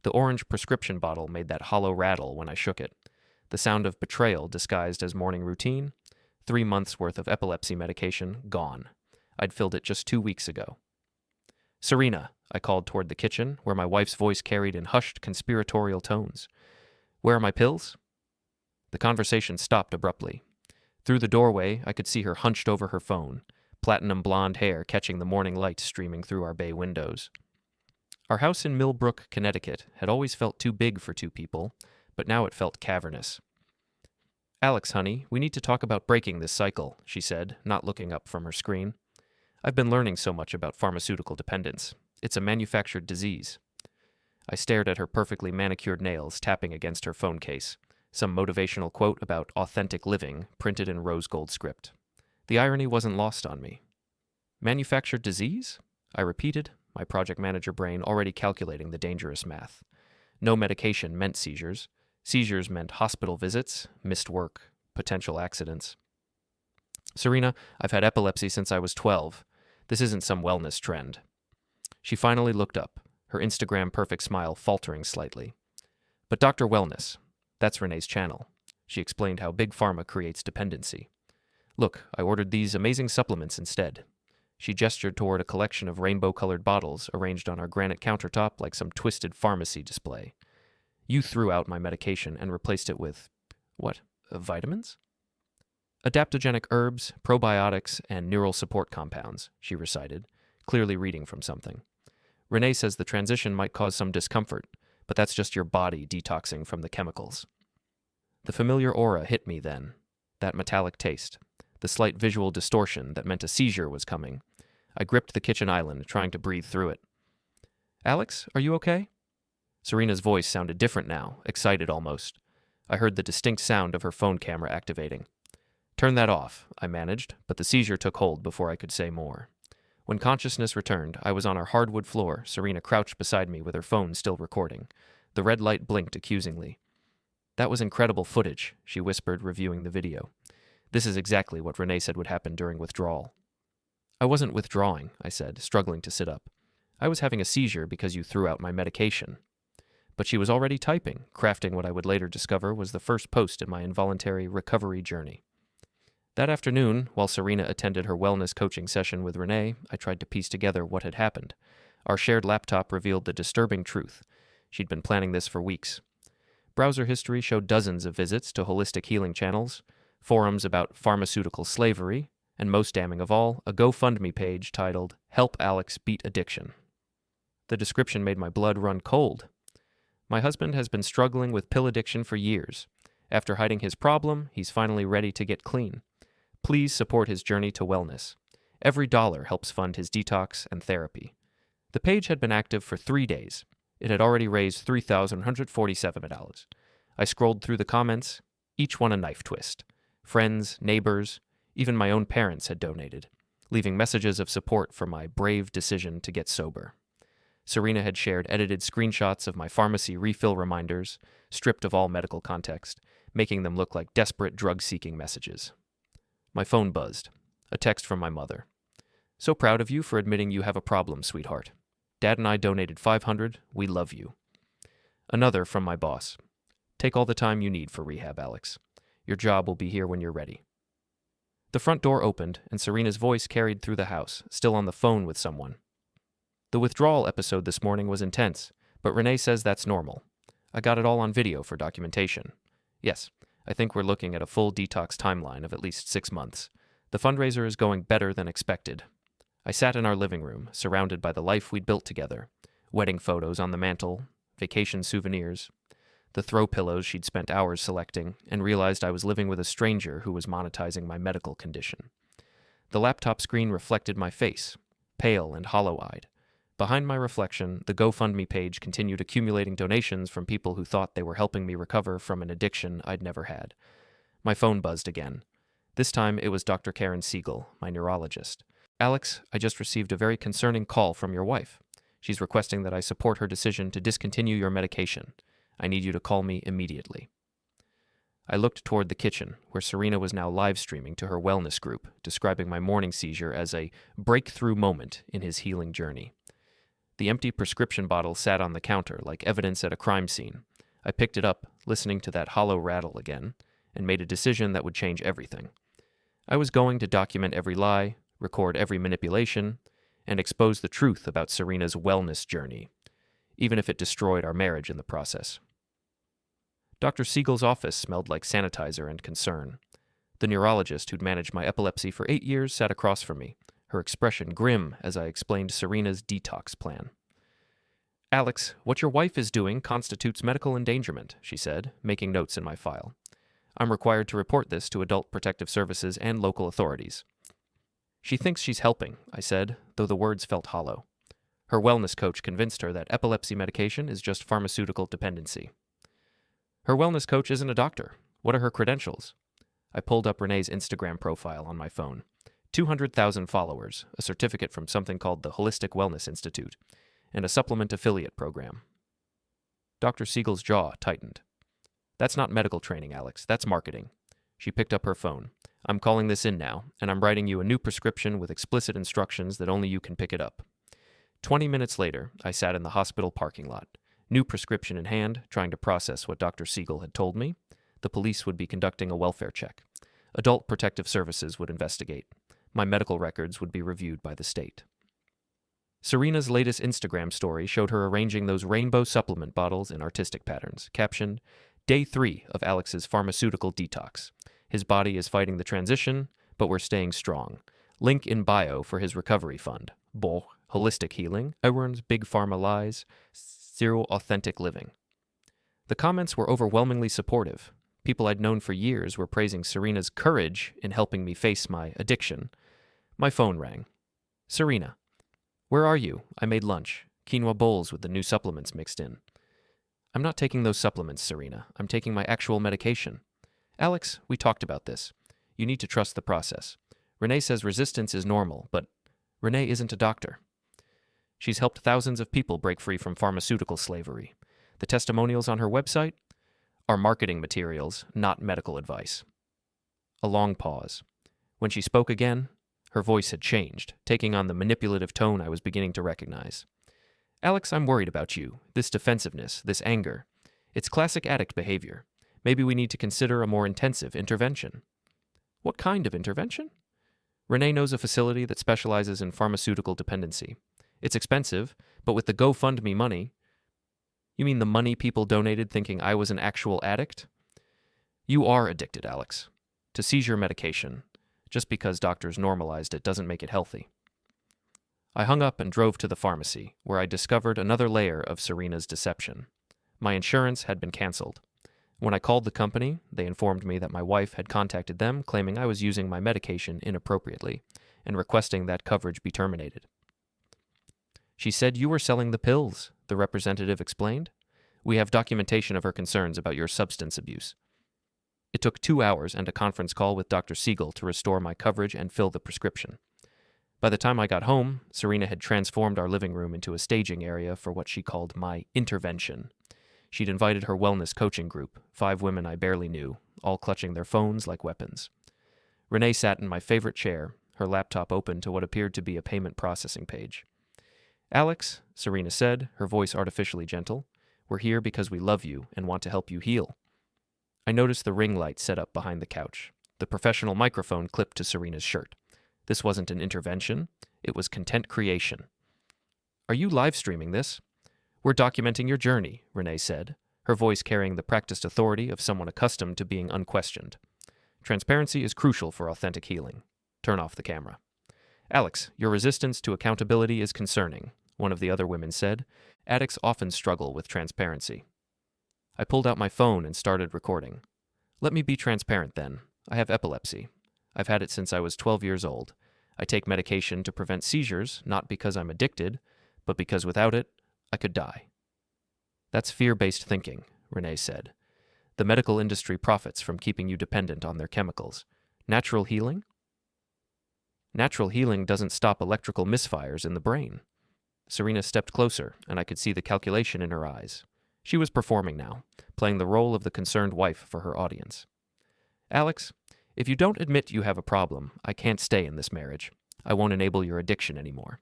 The orange prescription bottle made that hollow rattle when I shook it. The sound of betrayal disguised as morning routine. 3 months' worth of epilepsy medication gone. I'd filled it just 2 weeks ago. Serena, I called toward the kitchen, where my wife's voice carried in hushed, conspiratorial tones. Where are my pills? The conversation stopped abruptly. Through the doorway, I could see her hunched over her phone, platinum blonde hair catching the morning light streaming through our bay windows. Our house in Millbrook, Connecticut, had always felt too big for 2 people, but now it felt cavernous. Alex, honey, we need to talk about breaking this cycle, she said, not looking up from her screen. I've been learning so much about pharmaceutical dependence. It's a manufactured disease. I stared at her perfectly manicured nails tapping against her phone case, some motivational quote about authentic living printed in rose gold script. The irony wasn't lost on me. Manufactured disease? I repeated, my project manager brain already calculating the dangerous math. No medication meant seizures. Seizures meant hospital visits, missed work, potential accidents. Serena, I've had epilepsy since I was 12. This isn't some wellness trend. She finally looked up, her Instagram perfect smile faltering slightly. But Dr. Wellness, that's Renee's channel. She explained how big pharma creates dependency. Look, I ordered these amazing supplements instead. She gestured toward a collection of rainbow-colored bottles arranged on our granite countertop like some twisted pharmacy display. You threw out my medication and replaced it with, what, vitamins? Adaptogenic herbs, probiotics, and neural support compounds, she recited, clearly reading from something. Renee says the transition might cause some discomfort, but that's just your body detoxing from the chemicals. The familiar aura hit me then, that metallic taste, the slight visual distortion that meant a seizure was coming. I gripped the kitchen island, trying to breathe through it. Alex, are you okay? Serena's voice sounded different now, excited almost. I heard the distinct sound of her phone camera activating. Turn that off, I managed, but the seizure took hold before I could say more. When consciousness returned, I was on our hardwood floor, Serena crouched beside me with her phone still recording. The red light blinked accusingly. That was incredible footage, she whispered, reviewing the video. This is exactly what Renee said would happen during withdrawal. I wasn't withdrawing, I said, struggling to sit up. I was having a seizure because you threw out my medication. But she was already typing, crafting what I would later discover was the first post in my involuntary recovery journey. That afternoon, while Serena attended her wellness coaching session with Renee, I tried to piece together what had happened. Our shared laptop revealed the disturbing truth. She'd been planning this for weeks. Browser history showed dozens of visits to holistic healing channels, forums about pharmaceutical slavery, and most damning of all, a GoFundMe page titled, Help Alex Beat Addiction. The description made my blood run cold. My husband has been struggling with pill addiction for years. After hiding his problem, he's finally ready to get clean. Please support his journey to wellness. Every dollar helps fund his detox and therapy. The page had been active for 3 days. It had already raised $3,147. I scrolled through the comments, each one a knife twist. Friends, neighbors, even my own parents had donated, leaving messages of support for my brave decision to get sober. Serena had shared edited screenshots of my pharmacy refill reminders, stripped of all medical context, making them look like desperate drug-seeking messages. My phone buzzed. A text from my mother. So proud of you for admitting you have a problem, sweetheart. Dad and I donated $500. We love you. Another from my boss. Take all the time you need for rehab, Alex. Your job will be here when you're ready. The front door opened, and Serena's voice carried through the house, still on the phone with someone. The withdrawal episode this morning was intense, but Renee says that's normal. I got it all on video for documentation. Yes, I think we're looking at a full detox timeline of at least 6 months. The fundraiser is going better than expected. I sat in our living room, surrounded by the life we'd built together. Wedding photos on the mantle, vacation souvenirs, the throw pillows she'd spent hours selecting, and realized I was living with a stranger who was monetizing my medical condition. The laptop screen reflected my face, pale and hollow-eyed. Behind my reflection, the GoFundMe page continued accumulating donations from people who thought they were helping me recover from an addiction I'd never had. My phone buzzed again. This time it was Dr. Karen Siegel, my neurologist. Alex, I just received a very concerning call from your wife. She's requesting that I support her decision to discontinue your medication. I need you to call me immediately. I looked toward the kitchen, where Serena was now live streaming to her wellness group, describing my morning seizure as a breakthrough moment in his healing journey. The empty prescription bottle sat on the counter like evidence at a crime scene. I picked it up, listening to that hollow rattle again, and made a decision that would change everything. I was going to document every lie, record every manipulation, and expose the truth about Serena's wellness journey, even if it destroyed our marriage in the process. Dr. Siegel's office smelled like sanitizer and concern. The neurologist who'd managed my epilepsy for 8 years sat across from me, her expression grim as I explained Serena's detox plan. "Alex, what your wife is doing constitutes medical endangerment," she said, making notes in my file. "I'm required to report this to Adult Protective Services and local authorities." "She thinks she's helping," I said, though the words felt hollow. Her wellness coach convinced her that epilepsy medication is just pharmaceutical dependency. "Her wellness coach isn't a doctor. What are her credentials?" I pulled up Renee's Instagram profile on my phone. 200,000 followers, a certificate from something called the Holistic Wellness Institute, and a supplement affiliate program. Dr. Siegel's jaw tightened. "That's not medical training, Alex. That's marketing." She picked up her phone. "I'm calling this in now, and I'm writing you a new prescription with explicit instructions that only you can pick it up." 20 minutes later, I sat in the hospital parking lot, new prescription in hand, trying to process what Dr. Siegel had told me. The police would be conducting a welfare check. Adult Protective Services would investigate. My medical records would be reviewed by the state. Serena's latest Instagram story showed her arranging those rainbow supplement bottles in artistic patterns, captioned, "Day 3 of Alex's pharmaceutical detox. His body is fighting the transition, but we're staying strong. Link in bio for his recovery fund. Bo, holistic healing, everyone's big pharma lies, zero authentic living." The comments were overwhelmingly supportive. People I'd known for years were praising Serena's courage in helping me face my addiction. My phone rang. "Serena. Where are you? I made lunch. Quinoa bowls with the new supplements mixed in." "I'm not taking those supplements, Serena. I'm taking my actual medication." "Alex, we talked about this. You need to trust the process. Renee says resistance is normal, but Renee isn't a doctor. She's helped thousands of people break free from pharmaceutical slavery. The testimonials on her website are marketing materials, not medical advice." A long pause. When she spoke again, her voice had changed, taking on the manipulative tone I was beginning to recognize. "Alex, I'm worried about you. This defensiveness, this anger. It's classic addict behavior. Maybe we need to consider a more intensive intervention." "What kind of intervention?" "Renee knows a facility that specializes in pharmaceutical dependency. It's expensive, but with the GoFundMe money—" "You mean the money people donated thinking I was an actual addict?" "You are addicted, Alex, to seizure medication. Just because doctors normalized it doesn't make it healthy." I hung up and drove to the pharmacy, where I discovered another layer of Serena's deception. My insurance had been canceled. When I called the company, they informed me that my wife had contacted them claiming I was using my medication inappropriately and requesting that coverage be terminated. "She said you were selling the pills," the representative explained. "We have documentation of her concerns about your substance abuse." It took 2 hours and a conference call with Dr. Siegel to restore my coverage and fill the prescription. By the time I got home, Serena had transformed our living room into a staging area for what she called my intervention. She'd invited her wellness coaching group, 5 women I barely knew, all clutching their phones like weapons. Renee sat in my favorite chair, her laptop open to what appeared to be a payment processing page. "Alex," Serena said, her voice artificially gentle, "we're here because we love you and want to help you heal." I noticed the ring light set up behind the couch, the professional microphone clipped to Serena's shirt. This wasn't an intervention, it was content creation. "Are you live streaming this?" "We're documenting your journey," Renee said, her voice carrying the practiced authority of someone accustomed to being unquestioned. "Transparency is crucial for authentic healing. Turn off the camera." "Alex, your resistance to accountability is concerning," one of the other women said. "Addicts often struggle with transparency." I pulled out my phone and started recording. "Let me be transparent then. I have epilepsy. I've had it since I was 12 years old. I take medication to prevent seizures, not because I'm addicted, but because without it, I could die." "That's fear-based thinking," Renee said. "The medical industry profits from keeping you dependent on their chemicals. Natural healing?" "Natural healing doesn't stop electrical misfires in the brain." Serena stepped closer, and I could see the calculation in her eyes. She was performing now, playing the role of the concerned wife for her audience. "Alex, if you don't admit you have a problem, I can't stay in this marriage. I won't enable your addiction anymore."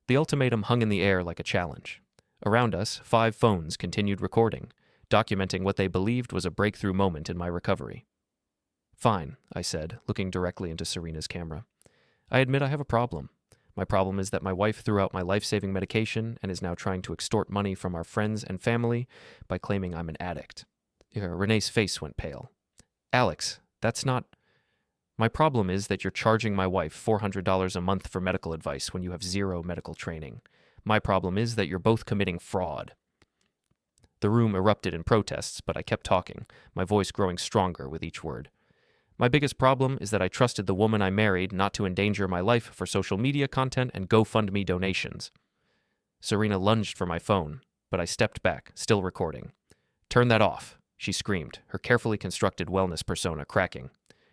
The ultimatum hung in the air like a challenge. Around us, 5 phones continued recording, documenting what they believed was a breakthrough moment in my recovery. "Fine," I said, looking directly into Serena's camera. "I admit I have a problem. My problem is that my wife threw out my life-saving medication and is now trying to extort money from our friends and family by claiming I'm an addict." Renee's face went pale. "Alex, that's not... My problem is that you're charging my wife $400 a month for medical advice when you have 0 medical training. My problem is that you're both committing fraud." The room erupted in protests, but I kept talking, my voice growing stronger with each word. "My biggest problem is that I trusted the woman I married not to endanger my life for social media content and GoFundMe donations." Serena lunged for my phone, but I stepped back, still recording. "Turn that off," she screamed, her carefully constructed wellness persona cracking.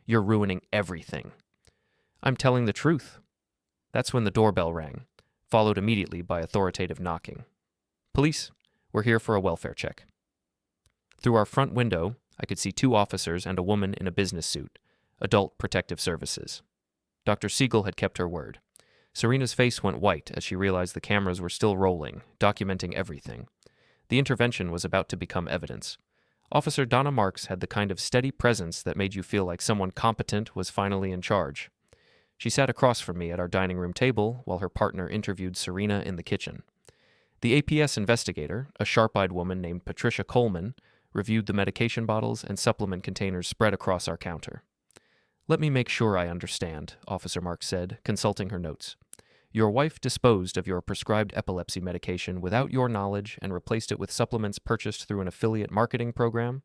"You're ruining everything." "I'm telling the truth." That's when the doorbell rang, followed immediately by authoritative knocking. "Police, we're here for a welfare check." Through our front window, I could see 2 officers and a woman in a business suit, Adult Protective Services. Dr. Siegel had kept her word. Serena's face went white as she realized the cameras were still rolling, documenting everything. The intervention was about to become evidence. Officer Donna Marks had the kind of steady presence that made you feel like someone competent was finally in charge. She sat across from me at our dining room table while her partner interviewed Serena in the kitchen. The APS investigator, a sharp-eyed woman named Patricia Coleman, reviewed the medication bottles and supplement containers spread across our counter. "Let me make sure I understand," Officer Marks said, consulting her notes. "Your wife disposed of your prescribed epilepsy medication without your knowledge and replaced it with supplements purchased through an affiliate marketing program?"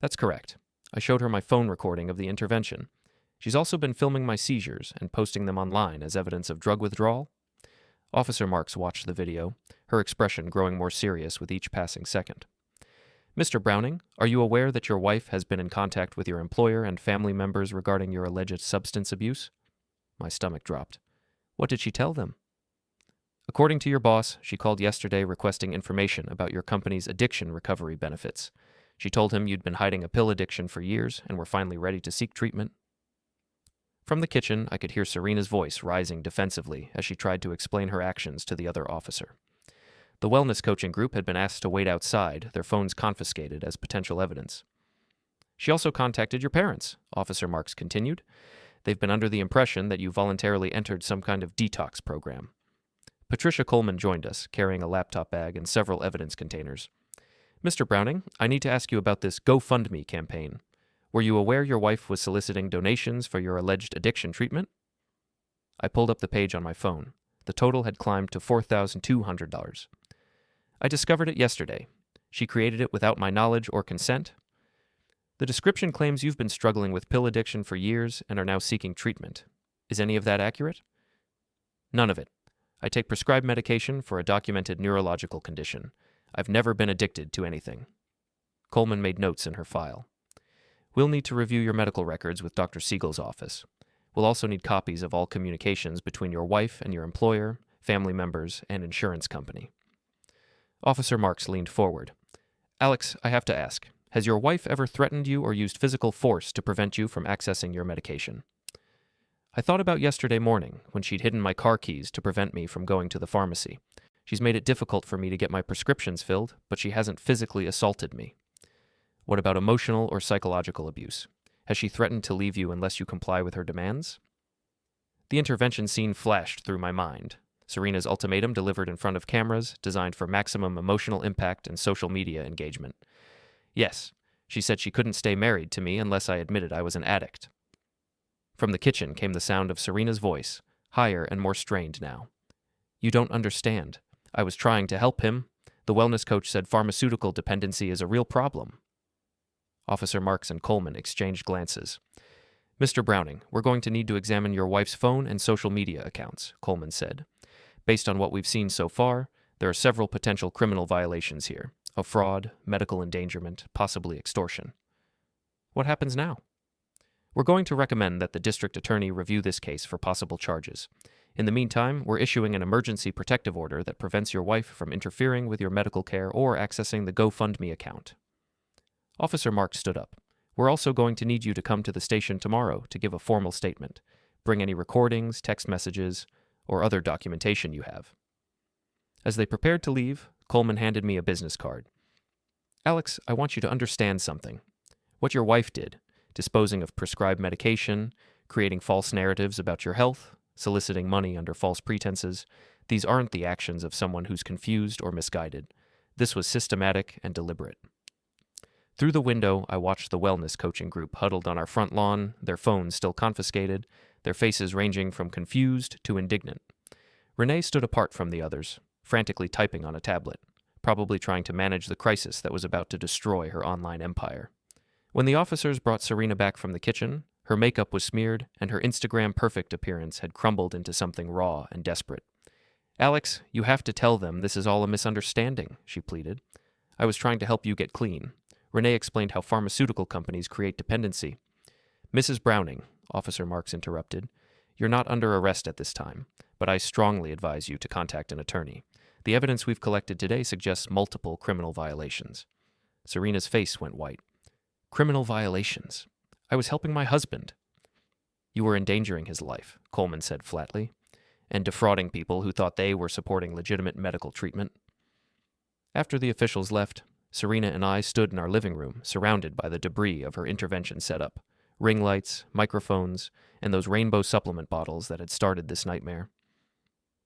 "That's correct. I showed her my phone recording of the intervention. She's also been filming my seizures and posting them online as evidence of drug withdrawal." Officer Marks watched the video, her expression growing more serious with each passing second. "Mr. Browning, are you aware that your wife has been in contact with your employer and family members regarding your alleged substance abuse?" My stomach dropped. "What did she tell them?" "According to your boss, she called yesterday requesting information about your company's addiction recovery benefits. She told him you'd been hiding a pill addiction for years and were finally ready to seek treatment." From the kitchen, I could hear Serena's voice rising defensively as she tried to explain her actions to the other officer. The wellness coaching group had been asked to wait outside, their phones confiscated as potential evidence. "She also contacted your parents," Officer Marks continued. "They've been under the impression that you voluntarily entered some kind of detox program." Patricia Coleman joined us, carrying a laptop bag and several evidence containers. "Mr. Browning, I need to ask you about this GoFundMe campaign. Were you aware your wife was soliciting donations for your alleged addiction treatment?" I pulled up the page on my phone. The total had climbed to $4,200. "I discovered it yesterday. She created it without my knowledge or consent. The description claims you've been struggling with pill addiction for years and are now seeking treatment. Is any of that accurate?" "None of it. I take prescribed medication for a documented neurological condition. I've never been addicted to anything." Coleman made notes in her file. "We'll need to review your medical records with Dr. Siegel's office. We'll also need copies of all communications between your wife and your employer, family members, and insurance company." Officer Marks leaned forward. "Alex, I have to ask, has your wife ever threatened you or used physical force to prevent you from accessing your medication?" "I thought about yesterday morning when she'd hidden my car keys to prevent me from going to the pharmacy. She's made it difficult for me to get my prescriptions filled, but she hasn't physically assaulted me." "What about emotional or psychological abuse? Has she threatened to leave you unless you comply with her demands?" The intervention scene flashed through my mind. Serena's ultimatum delivered in front of cameras, designed for maximum emotional impact and social media engagement. "Yes, she said she couldn't stay married to me unless I admitted I was an addict." From the kitchen came the sound of Serena's voice, higher and more strained now. "You don't understand. I was trying to help him. The wellness coach said pharmaceutical dependency is a real problem." Officer Marks and Coleman exchanged glances. "Mr. Browning, we're going to need to examine your wife's phone and social media accounts," Coleman said. "Based on what we've seen so far, there are several potential criminal violations here, of fraud, medical endangerment, possibly extortion." "What happens now?" "We're going to recommend that the district attorney review this case for possible charges. In the meantime, we're issuing an emergency protective order that prevents your wife from interfering with your medical care or accessing the GoFundMe account." Officer Marks stood up. "We're also going to need you to come to the station tomorrow to give a formal statement. Bring any recordings, text messages, or other documentation you have." As they prepared to leave, Coleman handed me a business card. "Alex, I want you to understand something. What your wife did, disposing of prescribed medication, creating false narratives about your health, soliciting money under false pretenses, these aren't the actions of someone who's confused or misguided. This was systematic and deliberate." Through the window, I watched the wellness coaching group huddled on our front lawn, their phones still confiscated, their faces ranging from confused to indignant. Renee stood apart from the others, frantically typing on a tablet, probably trying to manage the crisis that was about to destroy her online empire. When the officers brought Serena back from the kitchen, her makeup was smeared and her Instagram-perfect appearance had crumbled into something raw and desperate. "Alex, you have to tell them this is all a misunderstanding," she pleaded. "I was trying to help you get clean." Renee explained how pharmaceutical companies create dependency. "Mrs. Browning," Officer Marks interrupted, "you're not under arrest at this time, but I strongly advise you to contact an attorney. The evidence we've collected today suggests multiple criminal violations." Serena's face went white. "Criminal violations? I was helping my husband." "You were endangering his life," Coleman said flatly, "and defrauding people who thought they were supporting legitimate medical treatment." After the officials left, Serena and I stood in our living room, surrounded by the debris of her intervention setup, ring lights, microphones, and those rainbow supplement bottles that had started this nightmare.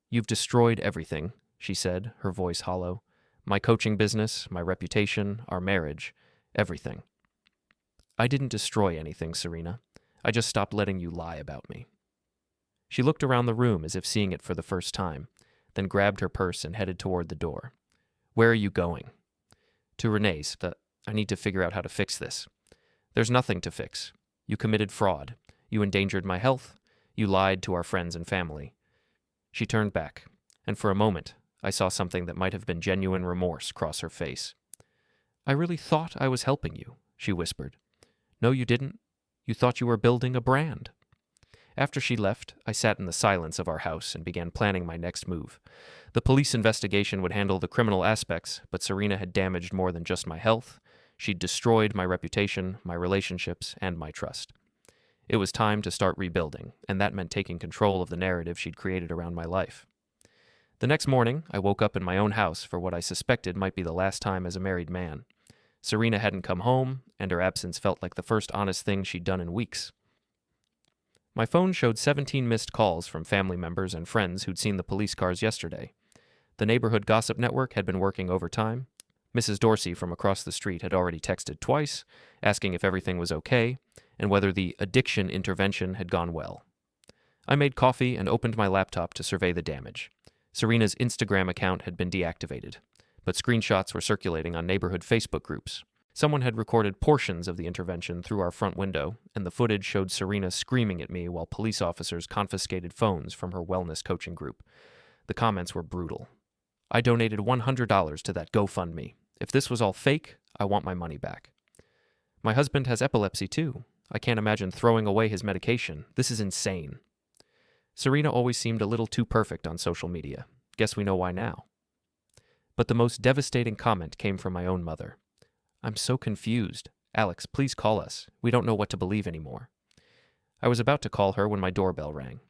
"You've destroyed everything," she said, her voice hollow. "My coaching business, my reputation, our marriage, everything." "I didn't destroy anything, Serena. I just stopped letting you lie about me." She looked around the room as if seeing it for the first time, then grabbed her purse and headed toward the door. "Where are you going?" "To Renee's. I need to figure out how to fix this." "There's nothing to fix. You committed fraud. You endangered my health. You lied to our friends and family." She turned back, and for a moment, I saw something that might have been genuine remorse cross her face. "I really thought I was helping you," she whispered. "No, you didn't. You thought you were building a brand." After she left, I sat in the silence of our house and began planning my next move. The police investigation would handle the criminal aspects, but Serena had damaged more than just my health. She'd destroyed my reputation, my relationships, and my trust. It was time to start rebuilding, and that meant taking control of the narrative she'd created around my life. The next morning, I woke up in my own house for what I suspected might be the last time as a married man. Serena hadn't come home, and her absence felt like the first honest thing she'd done in weeks. My phone showed 17 missed calls from family members and friends who'd seen the police cars yesterday. The neighborhood gossip network had been working overtime. Mrs. Dorsey from across the street had already texted twice, asking if everything was okay, and whether the addiction intervention had gone well. I made coffee and opened my laptop to survey the damage. Serena's Instagram account had been deactivated, but screenshots were circulating on neighborhood Facebook groups. Someone had recorded portions of the intervention through our front window, and the footage showed Serena screaming at me while police officers confiscated phones from her wellness coaching group. The comments were brutal. "I donated $100 to that GoFundMe. If this was all fake, I want my money back. My husband has epilepsy too. I can't imagine throwing away his medication. This is insane." Serena always seemed a little too perfect on social media. Guess we know why now. But the most devastating comment came from my own mother. "I'm so confused. Alex, please call us. We don't know what to believe anymore." I was about to call her when my doorbell rang.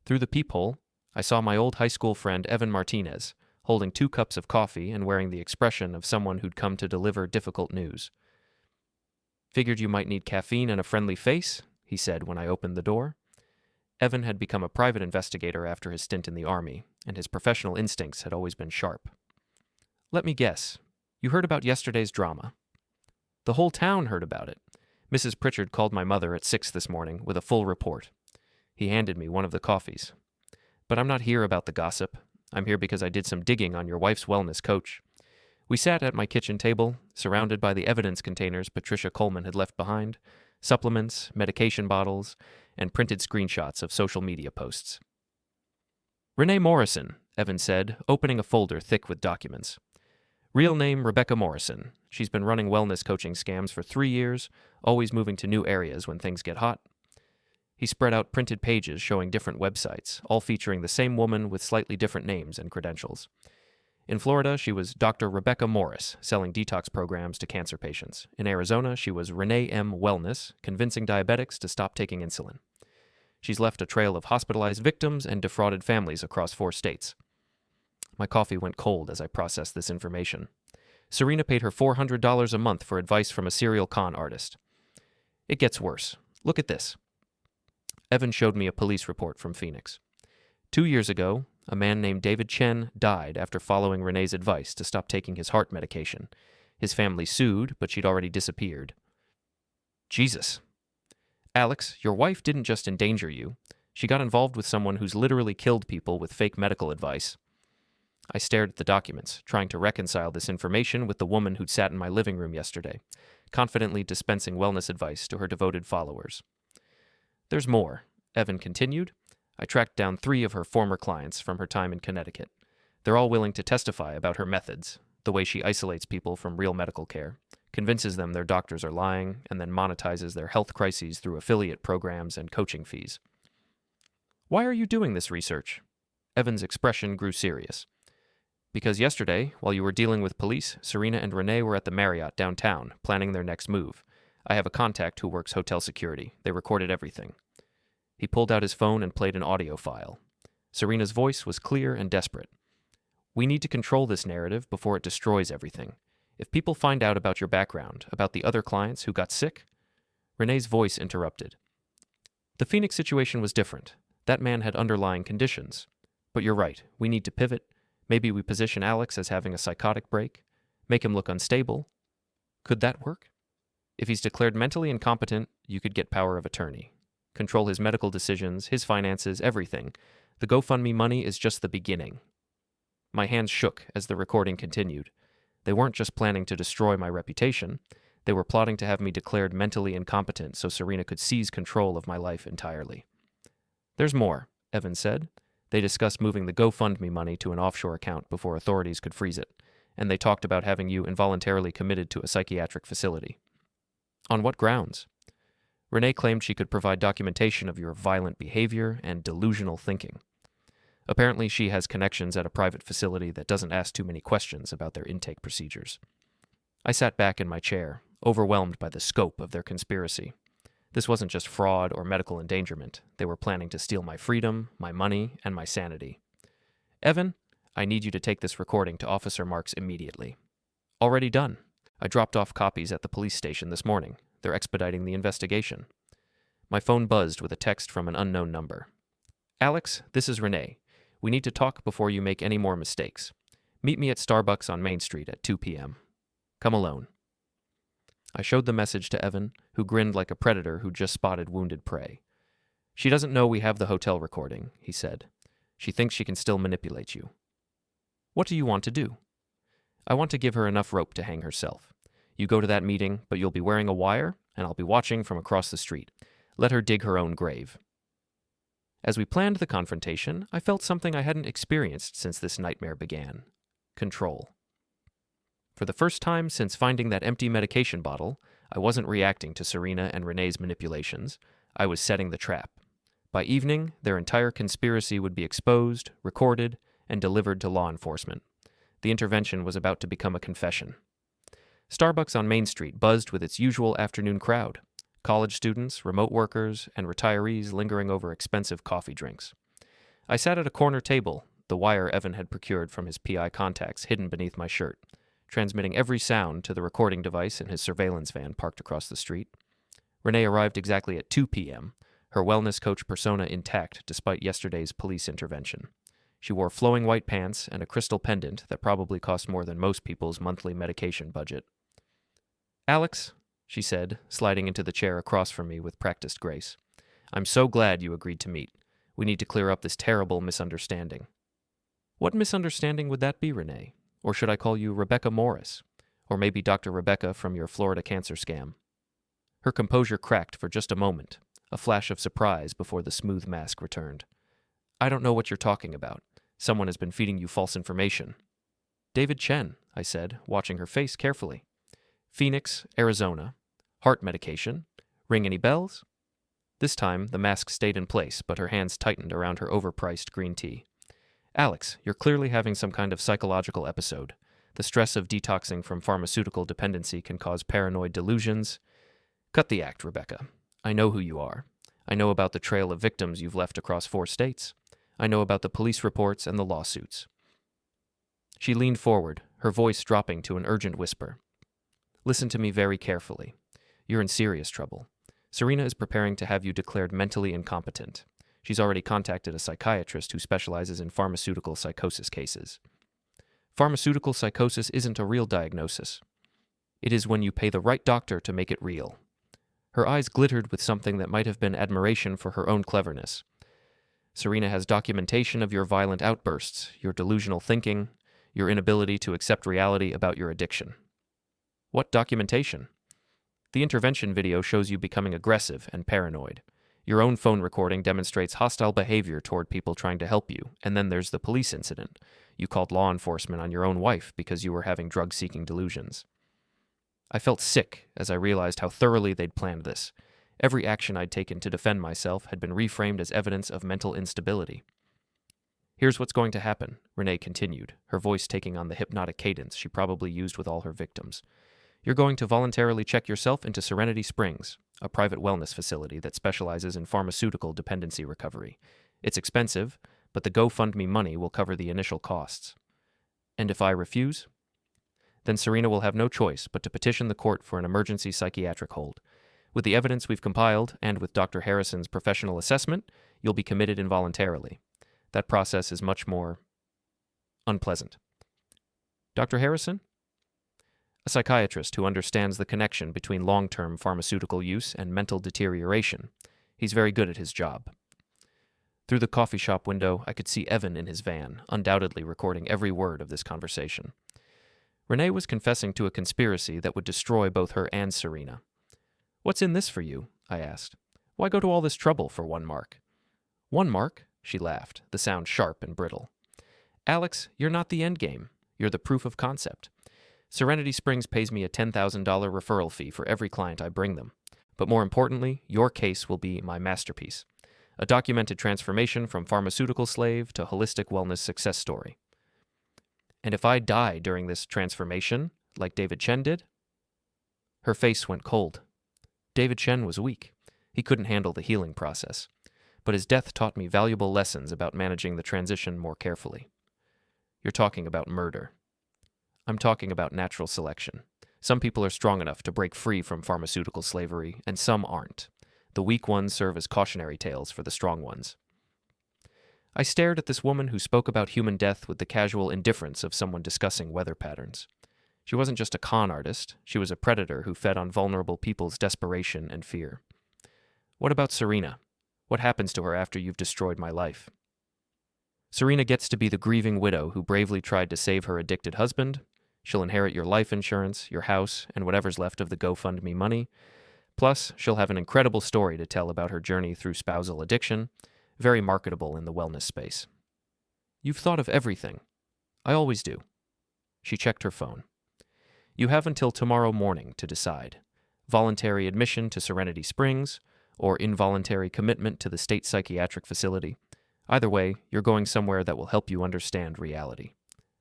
Through the peephole, I saw my old high school friend Evan Martinez, holding 2 cups of coffee and wearing the expression of someone who'd come to deliver difficult news. "Figured you might need caffeine and a friendly face," he said when I opened the door. Evan had become a private investigator after his stint in the Army, and his professional instincts had always been sharp. "Let me guess. You heard about yesterday's drama." "The whole town heard about it. Mrs. Pritchard called my mother at 6 this morning with a full report." He handed me one of the coffees. "But I'm not here about the gossip. I'm here because I did some digging on your wife's wellness coach." We sat at my kitchen table, surrounded by the evidence containers Patricia Coleman had left behind, supplements, medication bottles, and printed screenshots of social media posts. "Renee Morrison," Evan said, opening a folder thick with documents. "Real name Rebecca Morrison. She's been running wellness coaching scams for 3 years, always moving to new areas when things get hot." He spread out printed pages showing different websites, all featuring the same woman with slightly different names and credentials. In Florida, she was Dr. Rebecca Morris, selling detox programs to cancer patients. In Arizona, she was Renee M. Wellness, convincing diabetics to stop taking insulin. She's left a trail of hospitalized victims and defrauded families across 4 states. My coffee went cold as I processed this information. Serena paid her $400 a month for advice from a serial con artist. It gets worse. Look at this. Evan showed me a police report from Phoenix. 2 years ago, a man named David Chen died after following Renee's advice to stop taking his heart medication. His family sued, but she'd already disappeared. Jesus. Alex, your wife didn't just endanger you. She got involved with someone who's literally killed people with fake medical advice. I stared at the documents, trying to reconcile this information with the woman who'd sat in my living room yesterday, confidently dispensing wellness advice to her devoted followers. There's more, Evan continued. I tracked down 3 of her former clients from her time in Connecticut. They're all willing to testify about her methods, the way she isolates people from real medical care, convinces them their doctors are lying, and then monetizes their health crises through affiliate programs and coaching fees. Why are you doing this research? Evan's expression grew serious. Because yesterday, while you were dealing with police, Serena and Renee were at the Marriott downtown, planning their next move. I have a contact who works hotel security. They recorded everything. He pulled out his phone and played an audio file. Serena's voice was clear and desperate. We need to control this narrative before it destroys everything. If people find out about your background, about the other clients who got sick... Renee's voice interrupted. The Phoenix situation was different. That man had underlying conditions. But you're right, we need to pivot. Maybe we position Alex as having a psychotic break, make him look unstable. Could that work? If he's declared mentally incompetent, you could get power of attorney. Control his medical decisions, his finances, everything. The GoFundMe money is just the beginning. My hands shook as the recording continued. They weren't just planning to destroy my reputation. They were plotting to have me declared mentally incompetent so Serena could seize control of my life entirely. There's more, Evan said. They discussed moving the GoFundMe money to an offshore account before authorities could freeze it, and they talked about having you involuntarily committed to a psychiatric facility. On what grounds? Renee claimed she could provide documentation of your violent behavior and delusional thinking. Apparently, she has connections at a private facility that doesn't ask too many questions about their intake procedures. I sat back in my chair, overwhelmed by the scope of their conspiracy. This wasn't just fraud or medical endangerment. They were planning to steal my freedom, my money, and my sanity. Evan, I need you to take this recording to Officer Marks immediately. Already done. I dropped off copies at the police station this morning. They're expediting the investigation. My phone buzzed with a text from an unknown number. Alex, this is Renee. We need to talk before you make any more mistakes. Meet me at Starbucks on Main Street at 2 p.m. Come alone. I showed the message to Evan, who grinned like a predator who just spotted wounded prey. She doesn't know we have the hotel recording, he said. She thinks she can still manipulate you. What do you want to do? I want to give her enough rope to hang herself. You go to that meeting, but you'll be wearing a wire, and I'll be watching from across the street. Let her dig her own grave. As we planned the confrontation, I felt something I hadn't experienced since this nightmare began. Control. For the first time since finding that empty medication bottle, I wasn't reacting to Serena and Renee's manipulations. I was setting the trap. By evening, their entire conspiracy would be exposed, recorded, and delivered to law enforcement. The intervention was about to become a confession. Starbucks on Main Street buzzed with its usual afternoon crowd. College students, remote workers, and retirees lingering over expensive coffee drinks. I sat at a corner table, the wire Evan had procured from his PI contacts hidden beneath my shirt, transmitting every sound to the recording device in his surveillance van parked across the street. Renee arrived exactly at 2 p.m., her wellness coach persona intact despite yesterday's police intervention. She wore flowing white pants and a crystal pendant that probably cost more than most people's monthly medication budget. Alex, she said, sliding into the chair across from me with practiced grace. I'm so glad you agreed to meet. We need to clear up this terrible misunderstanding. What misunderstanding would that be, Renee? Or should I call you Rebecca Morris? Or maybe Dr. Rebecca from your Florida cancer scam? Her composure cracked for just a moment, a flash of surprise before the smooth mask returned. I don't know what you're talking about. Someone has been feeding you false information. David Chen, I said, watching her face carefully. Phoenix, Arizona. Heart medication. Ring any bells? This time, the mask stayed in place, but her hands tightened around her overpriced green tea. Alex, you're clearly having some kind of psychological episode. The stress of detoxing from pharmaceutical dependency can cause paranoid delusions. Cut the act, Rebecca. I know who you are. I know about the trail of victims you've left across 4 states. I know about the police reports and the lawsuits. She leaned forward, her voice dropping to an urgent whisper. Listen to me very carefully. You're in serious trouble. Serena is preparing to have you declared mentally incompetent. She's already contacted a psychiatrist who specializes in pharmaceutical psychosis cases. Pharmaceutical psychosis isn't a real diagnosis. It is when you pay the right doctor to make it real. Her eyes glittered with something that might have been admiration for her own cleverness. Serena has documentation of your violent outbursts, your delusional thinking, your inability to accept reality about your addiction. What documentation? The intervention video shows you becoming aggressive and paranoid. Your own phone recording demonstrates hostile behavior toward people trying to help you, and then there's the police incident. You called law enforcement on your own wife because you were having drug-seeking delusions. I felt sick as I realized how thoroughly they'd planned this. Every action I'd taken to defend myself had been reframed as evidence of mental instability. Here's what's going to happen, Renee continued, her voice taking on the hypnotic cadence she probably used with all her victims. You're going to voluntarily check yourself into Serenity Springs, a private wellness facility that specializes in pharmaceutical dependency recovery. It's expensive, but the GoFundMe money will cover the initial costs. And if I refuse? Then Serena will have no choice but to petition the court for an emergency psychiatric hold. With the evidence we've compiled, and with Dr. Harrison's professional assessment, you'll be committed involuntarily. That process is much more unpleasant. Dr. Harrison? A psychiatrist who understands the connection between long-term pharmaceutical use and mental deterioration. He's very good at his job. Through the coffee shop window, I could see Evan in his van, undoubtedly recording every word of this conversation. Renee was confessing to a conspiracy that would destroy both her and Serena. What's in this for you? I asked. Why go to all this trouble for 1 mark? 1 mark? She laughed, the sound sharp and brittle. Alex, you're not the end game. You're the proof of concept. Serenity Springs pays me a $10,000 referral fee for every client I bring them. But more importantly, your case will be my masterpiece. A documented transformation from pharmaceutical slave to holistic wellness success story. And if I die during this transformation, like David Chen did? Her face went cold. David Chen was weak. He couldn't handle the healing process. But his death taught me valuable lessons about managing the transition more carefully. You're talking about murder. I'm talking about natural selection. Some people are strong enough to break free from pharmaceutical slavery, and some aren't. The weak ones serve as cautionary tales for the strong ones. I stared at this woman who spoke about human death with the casual indifference of someone discussing weather patterns. She wasn't just a con artist, she was a predator who fed on vulnerable people's desperation and fear. What about Serena? What happens to her after you've destroyed my life? Serena gets to be the grieving widow who bravely tried to save her addicted husband. She'll inherit your life insurance, your house, and whatever's left of the GoFundMe money. Plus, she'll have an incredible story to tell about her journey through spousal addiction, very marketable in the wellness space. You've thought of everything. I always do. She checked her phone. You have until tomorrow morning to decide. Voluntary admission to Serenity Springs, or involuntary commitment to the state psychiatric facility. Either way, you're going somewhere that will help you understand reality.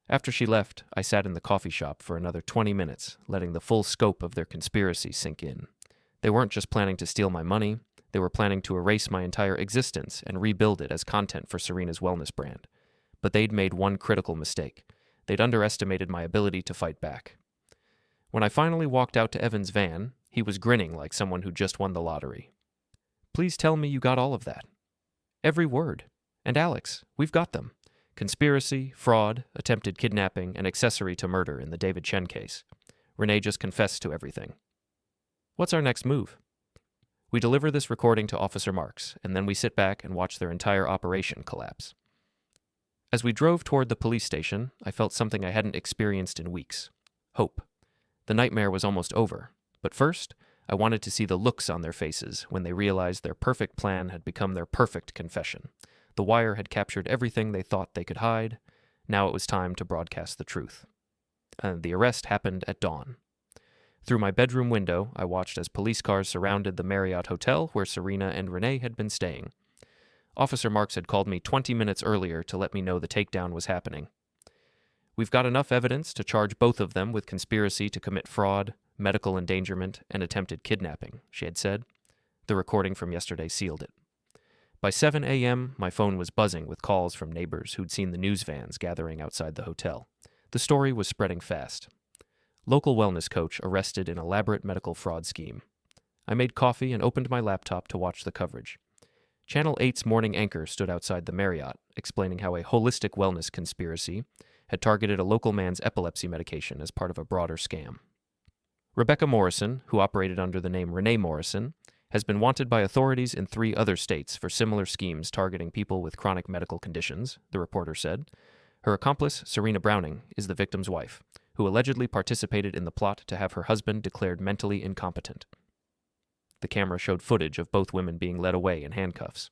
After she left, I sat in the coffee shop for another 20 minutes, letting the full scope of their conspiracy sink in. They weren't just planning to steal my money, they were planning to erase my entire existence and rebuild it as content for Serena's wellness brand. But they'd made one critical mistake. They'd underestimated my ability to fight back. When I finally walked out to Evan's van, he was grinning like someone who just won the lottery. Please tell me you got all of that. Every word. And Alex, we've got them. Conspiracy, fraud, attempted kidnapping, and accessory to murder in the David Chen case. Renee just confessed to everything. What's our next move? We deliver this recording to Officer Marks, and then we sit back and watch their entire operation collapse. As we drove toward the police station, I felt something I hadn't experienced in weeks. Hope. The nightmare was almost over, but first, I wanted to see the looks on their faces when they realized their perfect plan had become their perfect confession. The wire had captured everything they thought they could hide. Now it was time to broadcast the truth. The arrest happened at dawn. Through my bedroom window, I watched as police cars surrounded the Marriott Hotel where Serena and Renee had been staying. Officer Marks had called me 20 minutes earlier to let me know the takedown was happening. We've got enough evidence to charge both of them with conspiracy to commit fraud, medical endangerment, and attempted kidnapping, she had said. The recording from yesterday sealed it. By 7 a.m., my phone was buzzing with calls from neighbors who'd seen the news vans gathering outside the hotel. The story was spreading fast. Local wellness coach arrested in elaborate medical fraud scheme. I made coffee and opened my laptop to watch the coverage. Channel 8's morning anchor stood outside the Marriott, explaining how a holistic wellness conspiracy had targeted a local man's epilepsy medication as part of a broader scam. Rebecca Morrison, who operated under the name Renee Morrison, has been wanted by authorities in 3 other states for similar schemes targeting people with chronic medical conditions, the reporter said. Her accomplice, Serena Browning, is the victim's wife, who allegedly participated in the plot to have her husband declared mentally incompetent. The camera showed footage of both women being led away in handcuffs.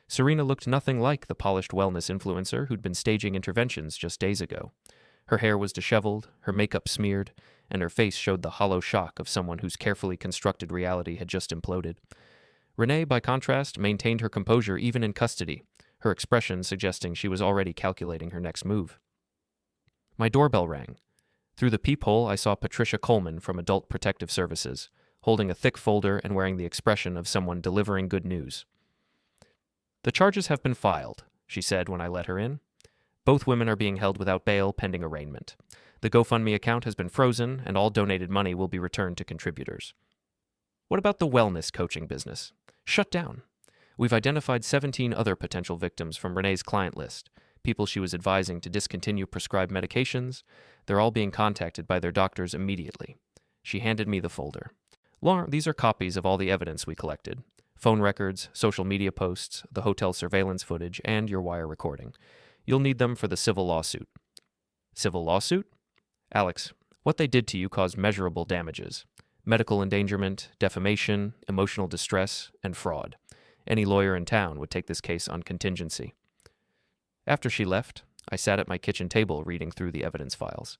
Serena looked nothing like the polished wellness influencer who'd been staging interventions just days ago. Her hair was disheveled, her makeup smeared, and her face showed the hollow shock of someone whose carefully constructed reality had just imploded. Renee, by contrast, maintained her composure even in custody, her expression suggesting she was already calculating her next move. My doorbell rang. Through the peephole, I saw Patricia Coleman from Adult Protective Services, holding a thick folder and wearing the expression of someone delivering good news. "The charges have been filed," she said when I let her in. "Both women are being held without bail pending arraignment. The GoFundMe account has been frozen, and all donated money will be returned to contributors." "What about the wellness coaching business?" "Shut down. We've identified 17 other potential victims from Renee's client list, people she was advising to discontinue prescribed medications. They're all being contacted by their doctors immediately." She handed me the folder. "These are copies of all the evidence we collected. Phone records, social media posts, the hotel surveillance footage, and your wire recording. You'll need them for the civil lawsuit." "Civil lawsuit?" "Alex, what they did to you caused measurable damages. Medical endangerment, defamation, emotional distress, and fraud. Any lawyer in town would take this case on contingency." After she left, I sat at my kitchen table reading through the evidence files.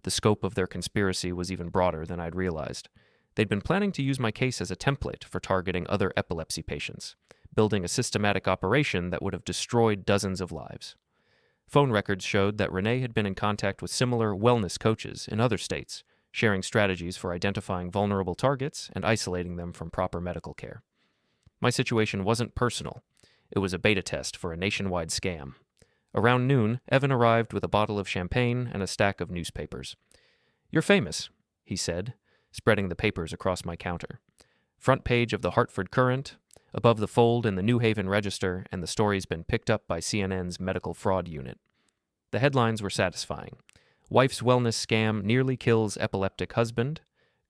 The scope of their conspiracy was even broader than I'd realized. They'd been planning to use my case as a template for targeting other epilepsy patients, building a systematic operation that would have destroyed dozens of lives. Phone records showed that Renee had been in contact with similar wellness coaches in other states, sharing strategies for identifying vulnerable targets and isolating them from proper medical care. My situation wasn't personal. It was a beta test for a nationwide scam. Around noon, Evan arrived with a bottle of champagne and a stack of newspapers. "You're famous," he said, spreading the papers across my counter. "Front page of the Hartford Courant, above the fold in the New Haven Register, and the story's been picked up by CNN's medical fraud unit." The headlines were satisfying. "Wife's wellness scam nearly kills epileptic husband,"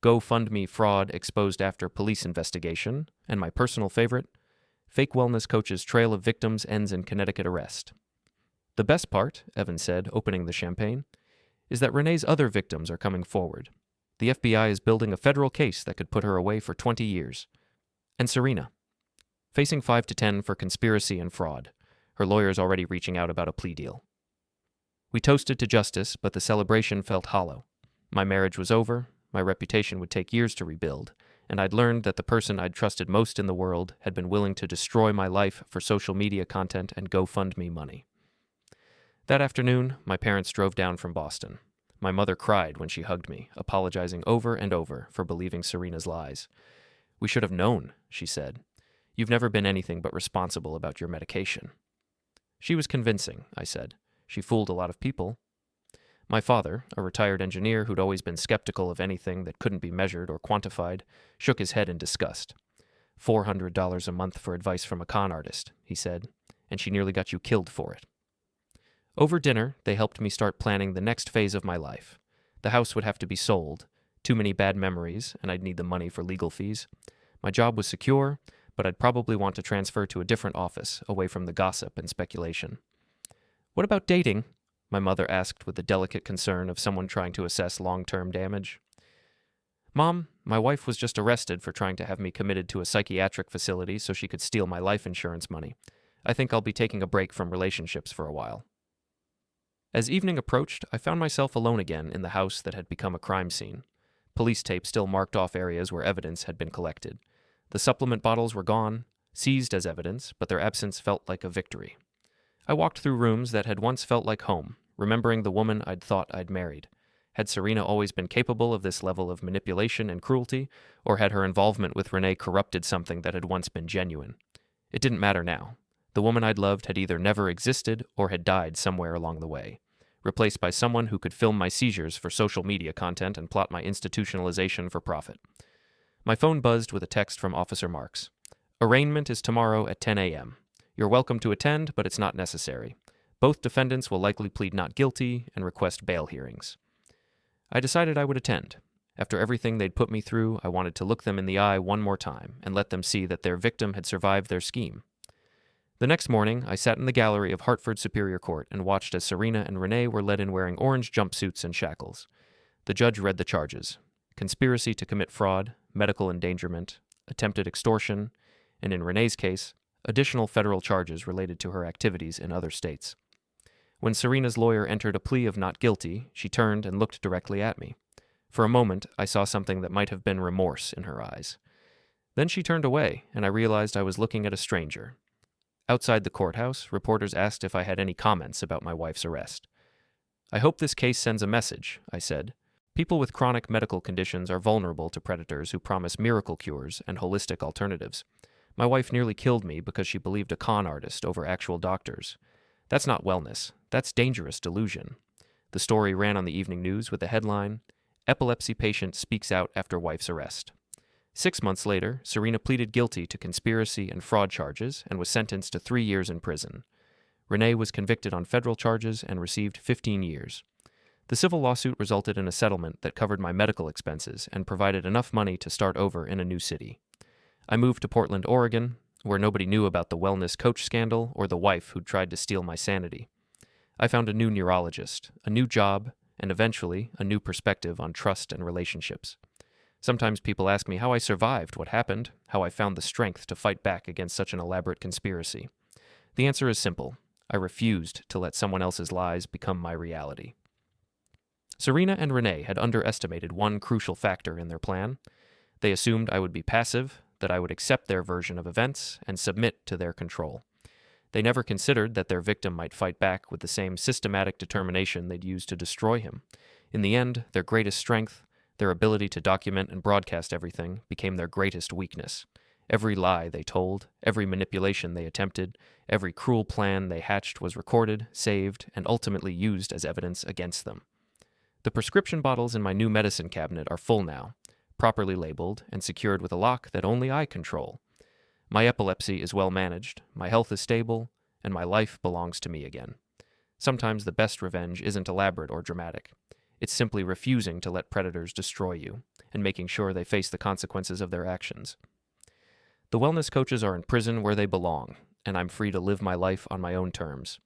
"GoFundMe fraud exposed after police investigation," and my personal favorite, "Fake wellness coach's trail of victims ends in Connecticut arrest." "The best part," Evan said, opening the champagne, "is that Renee's other victims are coming forward. The FBI is building a federal case that could put her away for 20 years. And Serena, facing 5 to 10 for conspiracy and fraud. Her lawyer's already reaching out about a plea deal." We toasted to justice, but the celebration felt hollow. My marriage was over, my reputation would take years to rebuild, and I'd learned that the person I'd trusted most in the world had been willing to destroy my life for social media content and GoFundMe money. That afternoon, my parents drove down from Boston. My mother cried when she hugged me, apologizing over and over for believing Serena's lies. "We should have known," she said. "You've never been anything but responsible about your medication." "She was convincing," I said. "She fooled a lot of people." My father, a retired engineer who'd always been skeptical of anything that couldn't be measured or quantified, shook his head in disgust. $400 a month for advice from a con artist, he said, "and she nearly got you killed for it." Over dinner, they helped me start planning the next phase of my life. The house would have to be sold. Too many bad memories, and I'd need the money for legal fees. My job was secure, but I'd probably want to transfer to a different office, away from the gossip and speculation. "What about dating?" my mother asked with the delicate concern of someone trying to assess long-term damage. "Mom, my wife was just arrested for trying to have me committed to a psychiatric facility so she could steal my life insurance money. I think I'll be taking a break from relationships for a while." As evening approached, I found myself alone again in the house that had become a crime scene. Police tape still marked off areas where evidence had been collected. The supplement bottles were gone, seized as evidence, but their absence felt like a victory. I walked through rooms that had once felt like home, remembering the woman I'd thought I'd married. Had Serena always been capable of this level of manipulation and cruelty, or had her involvement with Renee corrupted something that had once been genuine? It didn't matter now. The woman I'd loved had either never existed or had died somewhere along the way, replaced by someone who could film my seizures for social media content and plot my institutionalization for profit. My phone buzzed with a text from Officer Marks. Arraignment is tomorrow at 10 a.m. You're welcome to attend, but it's not necessary. Both defendants will likely plead not guilty and request bail hearings. I decided I would attend. After everything they'd put me through, I wanted to look them in the eye one more time and let them see that their victim had survived their scheme. The next morning, I sat in the gallery of Hartford Superior Court and watched as Serena and Renee were led in wearing orange jumpsuits and shackles. The judge read the charges: conspiracy to commit fraud, medical endangerment, attempted extortion, and in Renee's case, additional federal charges related to her activities in other states. When Serena's lawyer entered a plea of not guilty, she turned and looked directly at me. For a moment, I saw something that might have been remorse in her eyes. Then she turned away, and I realized I was looking at a stranger. Outside the courthouse, reporters asked if I had any comments about my wife's arrest. I hope this case sends a message, I said. People with chronic medical conditions are vulnerable to predators who promise miracle cures and holistic alternatives. My wife nearly killed me because she believed a con artist over actual doctors. That's not wellness. That's dangerous delusion. The story ran on the evening news with the headline, Epilepsy Patient Speaks Out After Wife's Arrest. 6 months later, Serena pleaded guilty to conspiracy and fraud charges and was sentenced to 3 years in prison. Renee was convicted on federal charges and received 15 years. The civil lawsuit resulted in a settlement that covered my medical expenses and provided enough money to start over in a new city. I moved to Portland, Oregon, where nobody knew about the wellness coach scandal or the wife who'd tried to steal my sanity. I found a new neurologist, a new job, and eventually a new perspective on trust and relationships. Sometimes people ask me how I survived what happened, how I found the strength to fight back against such an elaborate conspiracy. The answer is simple. I refused to let someone else's lies become my reality. Serena and Renee had underestimated one crucial factor in their plan. They assumed I would be passive, that I would accept their version of events and submit to their control. They never considered that their victim might fight back with the same systematic determination they'd used to destroy him. In the end, their greatest strength, their ability to document and broadcast everything, became their greatest weakness. Every lie they told, every manipulation they attempted, every cruel plan they hatched was recorded, saved, and ultimately used as evidence against them. The prescription bottles in my new medicine cabinet are full now, properly labeled and secured with a lock that only I control. My epilepsy is well managed, my health is stable, and my life belongs to me again. Sometimes the best revenge isn't elaborate or dramatic. It's simply refusing to let predators destroy you, and making sure they face the consequences of their actions. The wellness coaches are in prison where they belong, and I'm free to live my life on my own terms.